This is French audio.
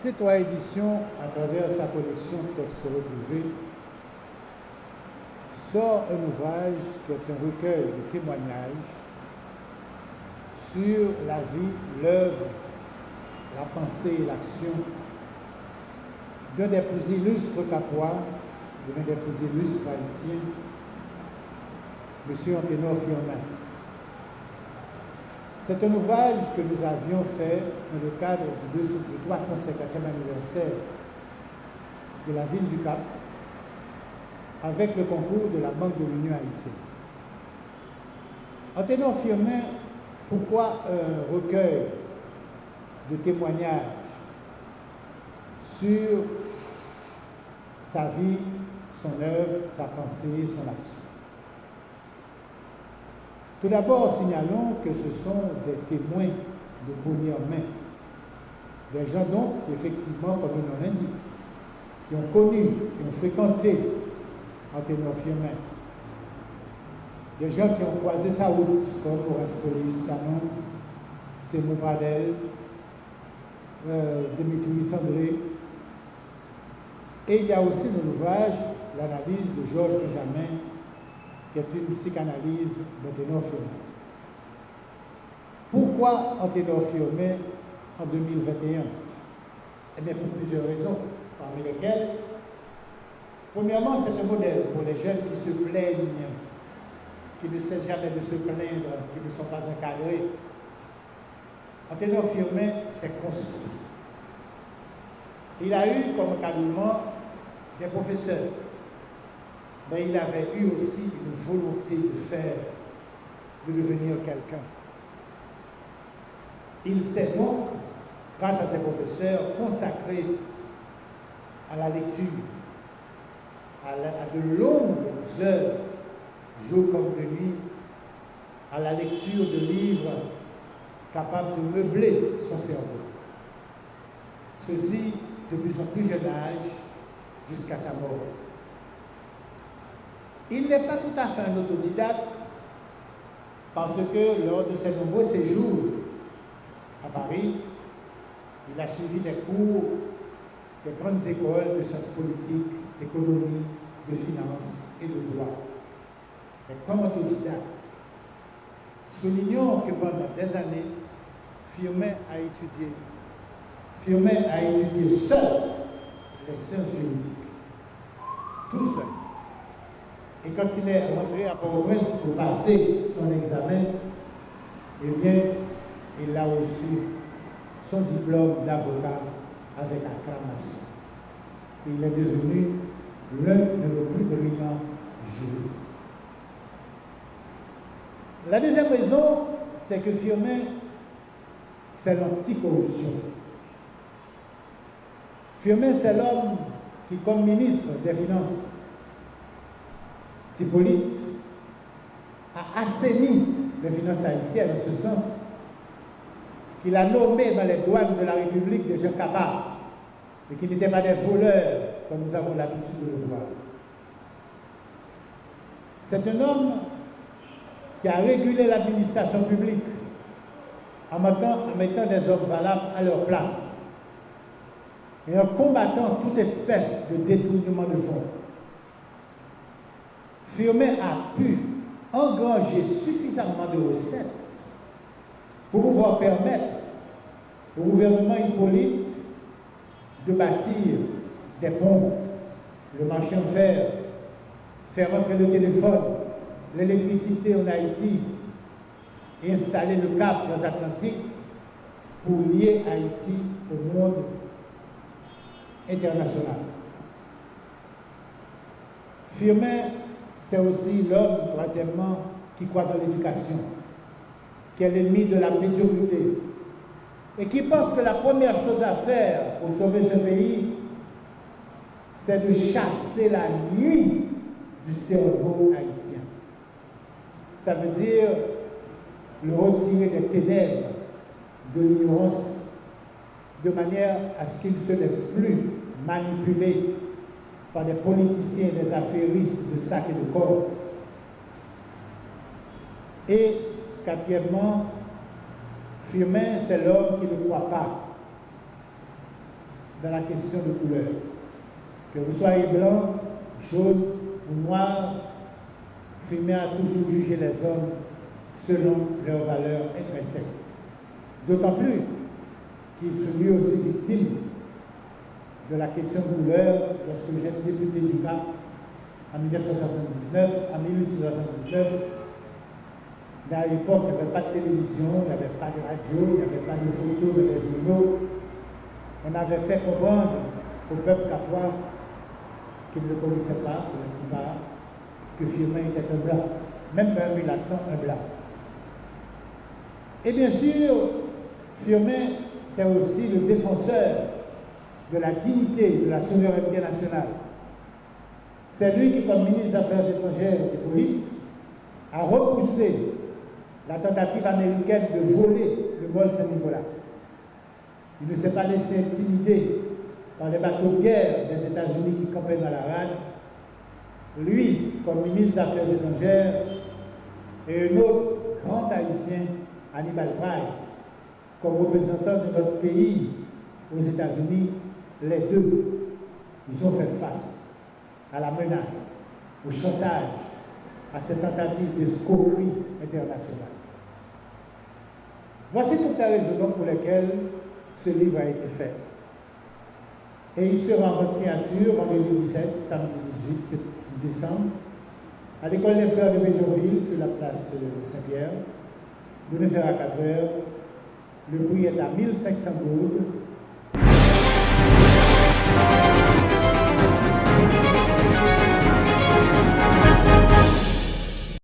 C3 Éditions, à travers sa collection Textes retrouvés, sort un ouvrage qui est un recueil de témoignages sur la vie, l'œuvre, la pensée et l'action d'un des plus illustres capois, de l'un des plus illustres haïtiens, M. Anténor Firmin. C'est un ouvrage que nous avions fait dans le cadre du 350e anniversaire de la ville du Cap, avec le concours de la Banque de l'Union haïtienne. Anténor Firmin, pourquoi un recueil de témoignages sur sa vie, son œuvre, sa pensée, son action? Tout d'abord, signalons que ce sont des témoins de première main, des gens donc, effectivement, comme le nom l'indique, qui ont connu, qui ont fréquenté Anténor Firmin, des gens qui ont croisé sa route, comme Horace Polius Sanon, Sémou Pradel, Démétrie Sandré. Et il y a aussi dans l'ouvrage l'analyse de Georges Benjamin, qui est une psychanalyse d'Anténor Firmin. Pourquoi Anténor Firmin en 2021? Eh bien, pour plusieurs raisons, parmi lesquelles, premièrement, c'est un modèle pour les jeunes qui se plaignent, qui ne cessent jamais de se plaindre, qui ne sont pas encadrés. Anténor Firmin s'est construit. Il a eu comme encadrement des professeurs, mais il avait eu aussi une volonté de devenir quelqu'un. Il s'est donc, grâce à ses professeurs, consacré à la lecture, à de longues heures, jour comme de nuit, à la lecture de livres capables de meubler son cerveau. Ceci depuis son plus jeune âge jusqu'à sa mort. Il n'est pas tout à fait un autodidacte parce que lors de ses nombreux séjours à Paris, il a suivi des cours des grandes écoles de sciences politiques, d'économie, de finance et de droit. Mais comme autodidacte, soulignons que pendant des années, Firmin a étudié seul les sciences juridiques, tout seul. Et quand il est rentré à Port-au-Prince pour passer son examen, eh bien, il a reçu son diplôme d'avocat avec acclamation. Il est devenu l'un de nos plus brillants juristes. La deuxième raison, c'est que Firmin, c'est l'anticorruption. Firmin, c'est l'homme qui, comme ministre des Finances, Hippolyte, a assaini les finances haïtiennes en ce sens qu'il a nommé dans les douanes de la République des gens capables et qui n'étaient pas des voleurs comme nous avons l'habitude de le voir. C'est un homme qui a régulé l'administration publique en mettant des hommes valables à leur place et en combattant toute espèce de détournement de fonds. Firmin a pu engranger suffisamment de recettes pour pouvoir permettre au gouvernement Hippolyte de bâtir des ponts, le marché en fer, faire entrer le téléphone, l'électricité en Haïti et installer le câble transatlantique pour lier Haïti au monde international. Firmin, c'est aussi l'homme, troisièmement, qui croit dans l'éducation, qui est l'ennemi de la médiocrité, et qui pense que la première chose à faire pour sauver ce pays, c'est de chasser la nuit du cerveau haïtien. Ça veut dire le retirer des ténèbres de l'ignorance, de manière à ce qu'il ne se laisse plus manipuler par des politiciens et des affairistes de sac et de corps. Et quatrièmement, Firmin, c'est l'homme qui ne croit pas dans la question de couleur. Que vous soyez blanc, jaune ou noir, Firmin a toujours jugé les hommes selon leurs valeurs intrinsèques. D'autant plus qu'il fut lui aussi victime de la question de couleur lorsque j'étais député du Cap en 1879. À l'époque, il n'y avait pas de télévision, il n'y avait pas de radio, il n'y avait pas de photos, de journaux. On avait fait comprendre au peuple capois qu'il ne connaissait pas, pour la plupart, que Firmin était un blanc, même un mulâtre, un blanc. Et bien sûr, Firmin, c'est aussi le défenseur de la dignité, de la souveraineté nationale. C'est lui qui, comme ministre des Affaires étrangères et Hippolyte, a repoussé la tentative américaine de voler le vol Saint-Nicolas. Il ne s'est pas laissé intimider par les bateaux de guerre des États-Unis qui campaient dans la rade. Lui, comme ministre des Affaires étrangères, et un autre grand haïtien, Hannibal Price, comme représentant de notre pays aux États-Unis, les deux, ils ont fait face à la menace, au chantage, à cette tentative d'escroquerie internationale. Voici toutes les raisons pour lesquelles ce livre a été fait. Et il sera en votre signature vendredi 17, samedi 18 décembre, à l'école des Frères de Béjonville, sur la place Saint-Pierre, de 9h à 4h. Le prix est à 1500 gouttes.